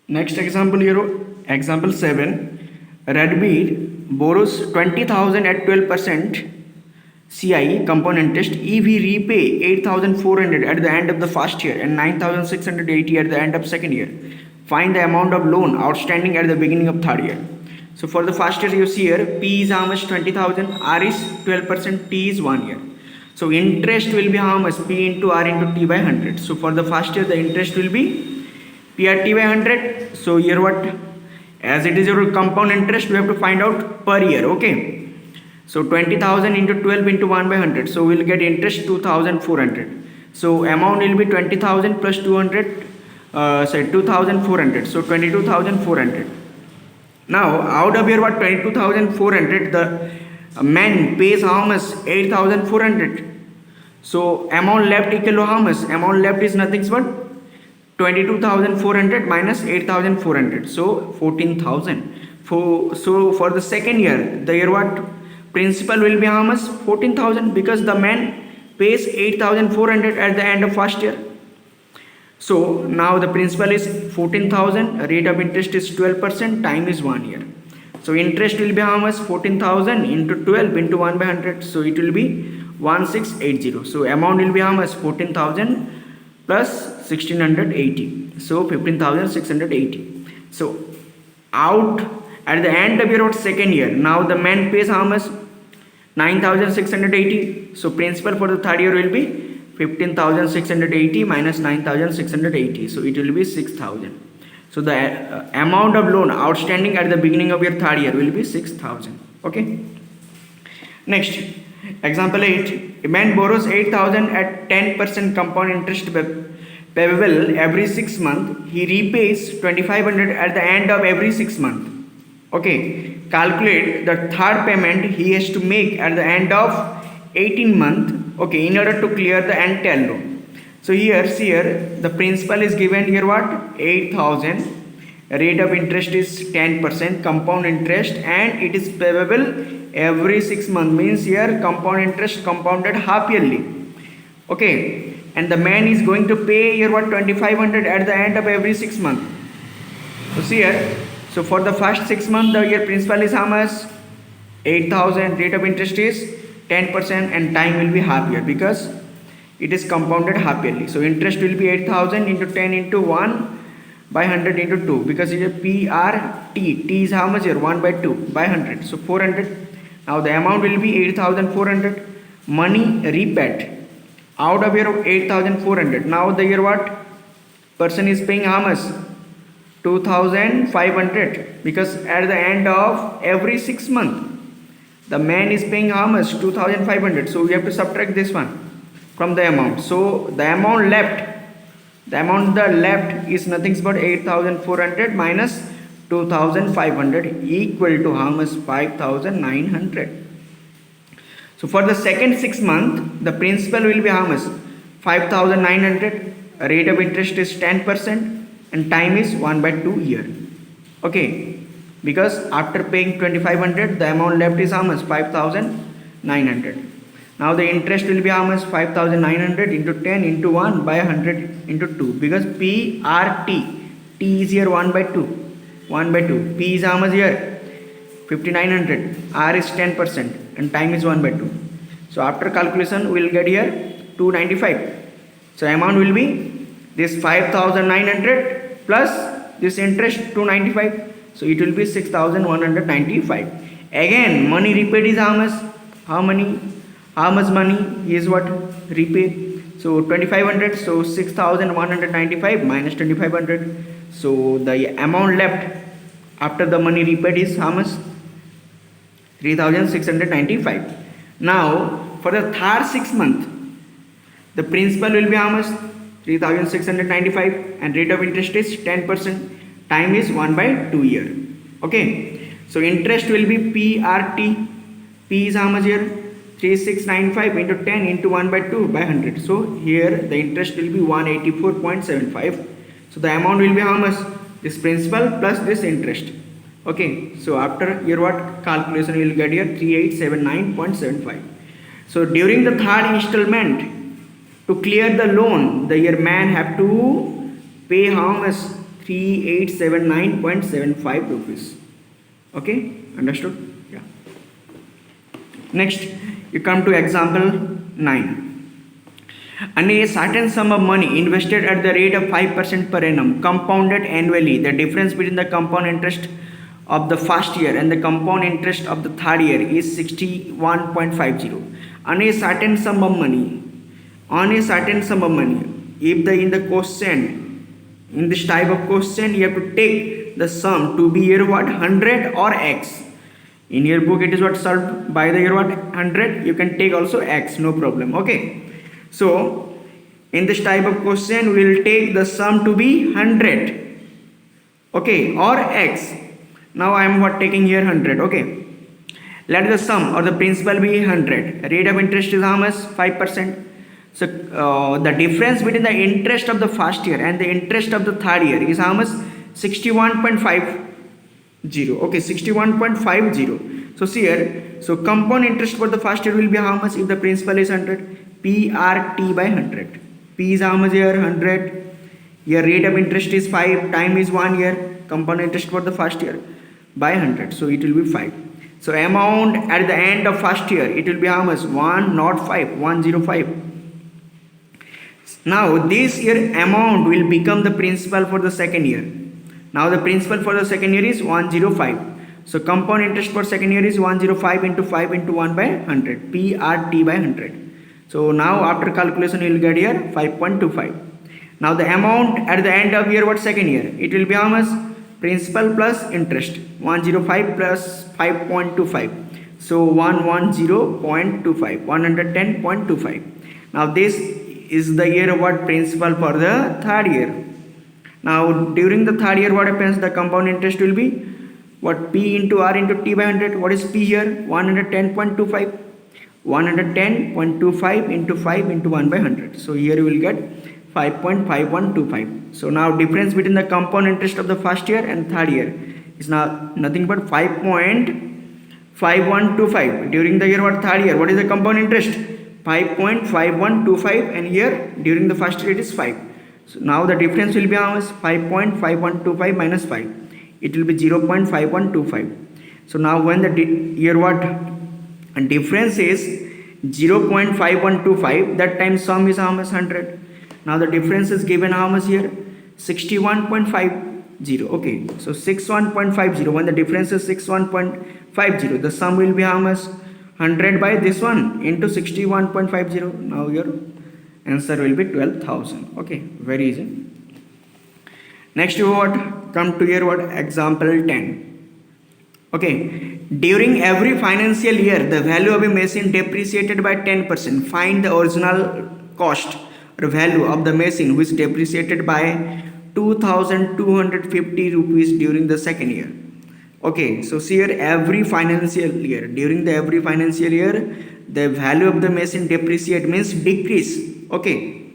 Next example here, example 7. Radbir borrows 20,000 at 12% CI compound interest if he repay 8,400 at the end of the first year and 9,680 at the end of second year. Find the amount of loan outstanding at the beginning of third year. So for the first year you see here P is how much? 20,000, R is 12%, T is 1 year. So interest will be how much? P into R into T by 100. So for the first year the interest will be PRT by 100. So here what, as it is your compound interest, we have to find out per year. Okay, so 20,000 into 12 into 1 by 100, so we'll get interest 2,400. So amount will be 20,000 plus 200, 2,400, so 22,400. Now out of here what, 22,400, the man pays how much? 8,400. so amount left equal to how much? Amount left is nothing but 22,400 minus 8,400, so 14,000. So for the second year, the year what, principal will be how much? 14,000, because the man pays 8,400 at the end of first year. So now the principal is 14,000, rate of interest is 12%, time is 1 year. So interest will be how much? 14,000 into 12 into 1 by 100, so it will be 1680. So amount will be how much? 14,000 plus 1680, so 15,680. So out at the end of your second year, now the man pays how much? 9,680. so principal for the third year will be 15,680 minus 9,680, so it will be 6,000. So the amount of loan outstanding at the beginning of your third year will be 6,000. Okay, next example 8. A man borrows 8,000 at 10% compound interest payable every 6 months. He repays 2,500 at the end of every 6 months. Okay, calculate the third payment he has to make at the end of 18 months. Okay, in order to clear the entire loan. So here, see here, the principal is given here what? 8,000. Rate of interest is 10% compound interest, and it is payable every 6 months, means here compound interest compounded half yearly. Okay, and the man is going to pay here what? 2,500 at the end of every 6 months. So see here, so for the first 6 months the year principal is how much? 8,000, rate of interest is 10%, and time will be half year because it is compounded half yearly. So interest will be 8,000 into 10 into 1 by 100 into 2, because it is PRT. T is how much here? 1 by 2 by 100, so 400. Now the amount will be 8,400. Money repaid out of here 8,400. Now the year what? Person is paying how much? 2,500, because at the end of every 6 months the man is paying how much? 2,500. So we have to subtract this one from the amount. So the amount left, is nothing but 8,400 minus 2,500 equal to how much? 5,900. So for the second 6 months, the principal will be how much? 5,900. Rate of interest is 10%, and time is 1 by 2 year. Okay, because after paying 2,500, the amount left is how much? 5,900. Now the interest will be how much? 5,900 into 10 into 1 by 100 into 2, because PRT, T is here 1 by 2, 1 by 2. P is how much here? 5,900. R is 10%, and time is 1 by 2. So after calculation we will get here 295. So amount will be this 5,900 plus this interest 295. So it will be 6,195. Again money repaid is how much? How much money is what? Repay. So 2,500. So 6,195 minus 2,500. So the amount left after the money repaid is how much? 3,695. Now for the third 6 months, the principal will be how much? 3,695, and rate of interest is 10%. Time is 1 by 2 year. Okay, so interest will be PRT. P is how much here? 3,695 into 10 into 1 by 2 by 100. So here the interest will be 184.75. So the amount will be how much? This principal plus this interest. Okay, so after your what calculation we will get here 3879.75. So during the third installment, to clear the loan, the year man have to pay how much? 3879.75 rupees. Okay, understood? Yeah. Next, you come to example 9. And a certain sum of money invested at the rate of 5% per annum, compounded annually. The difference between the compound interest of the first year and the compound interest of the third year is 61.50. On a certain sum of money, if in the question, in this type of question, you have to take the sum to be here what, 100 or x. In your book it is what, solved by the year what, 100. You can take also x, no problem. Okay, so in this type of question we will take the sum to be 100, okay, or x. Now I am what, taking here 100. Okay, let the sum or the principal be 100. Rate of interest is how much? 5%. So the difference between the interest of the first year and the interest of the third year is how much? 61.50. Okay, 61.50. So see here, so compound interest for the first year will be how much if the principal is 100? PRT by 100. P is how much here? 100. Your rate of interest is 5. Time is 1 year. Compound interest for the first year by 100. So it will be 5. So amount at the end of first year, it will be how much? 105. 105. Now this year amount will become the principal for the second year. Now the principal for the second year is 105. So compound interest for second year is 105 into 5 into 1 by 100. PRT by 100. So now after calculation you will get here 5.25. Now the amount at the end of year what, second year, it will be how much? Principal plus interest, 105 plus 5.25. So 110.25, 110.25. Now this is the year what, principal for the third year. Now during the third year what happens? The compound interest will be what, P into R into T by 100. What is P here? 110.25. 110.25 into 5 into 1 by 100. So here you will get 5.5125. So now difference between the compound interest of the first year and third year is now nothing but 5.5125 during the year what, third year. What is the compound interest? 5.5125, and here during the first year it is 5. So now the difference will be how much? 5.5125 minus 5. It will be 0.5125. So now when the year what, and difference is 0.5125, that time sum is how much? 100. Now the difference is given how much here? 61.50. Okay, so 61.50. When the difference is 61.50, the sum will be how much? 100 by this one into 61.50. Now your answer will be 12,000. Okay, very easy. Next you what, come to your what, example 10. Okay, during every financial year the value of a machine depreciated by 10%. Find the original cost or value of the machine which depreciated by 2,250 rupees during the second year. Okay, so see here, every financial year, during the every financial year the value of the machine depreciate means decrease. Okay,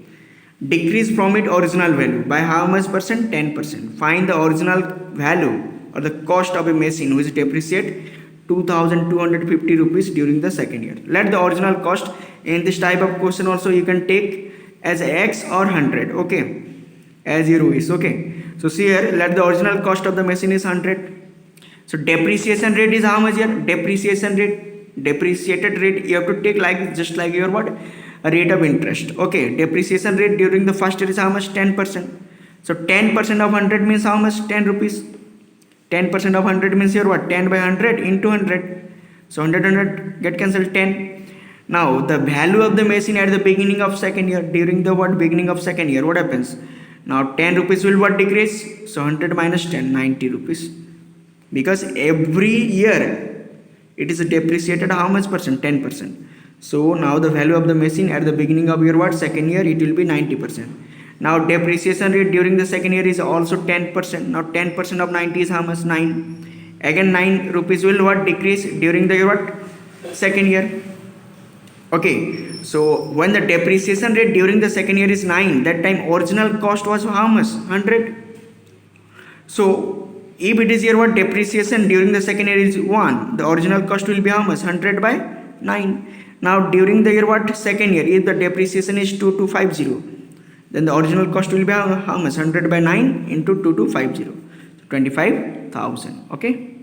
decrease from its original value by how much percent? 10%. Find the original value or the cost of a machine which depreciate 2,250 rupees during the second year. Let the original cost in this type of question also you can take as x or 100. Okay, as you wish. Okay, so see here, let the original cost of the machine is 100. So depreciation rate is how much here? Depreciated rate you have to take like just like your what, a rate of interest. Okay, depreciation rate during the first year is how much? 10%. So 10% of 100 means how much? 10 rupees. 10% of 100 means here what? 10 by 100 into 100. So 100 get cancelled, 10. Now the value of the machine at the beginning of second year, during the what, beginning of second year, what happens? Now 10 rupees will what, decrease? So 100 minus 10, 90 rupees. Because every year it is depreciated how much percent? 10%. So now the value of the machine at the beginning of your what, second year, it will be 90%. Now depreciation rate during the second year is also 10%. Now 10% of 90 is how much? 9. Again 9 rupees will what, decrease during the what, second year. Okay, so when the depreciation rate during the second year is 9, that time original cost was how much? 100. So if it is here what, depreciation during the second year is 1, the original cost will be how much? 100 by 9. Now during the year what, second year, if the depreciation is 2250, then the original cost will be how much? 100 by 9 into 2250, so 25,000. Okay.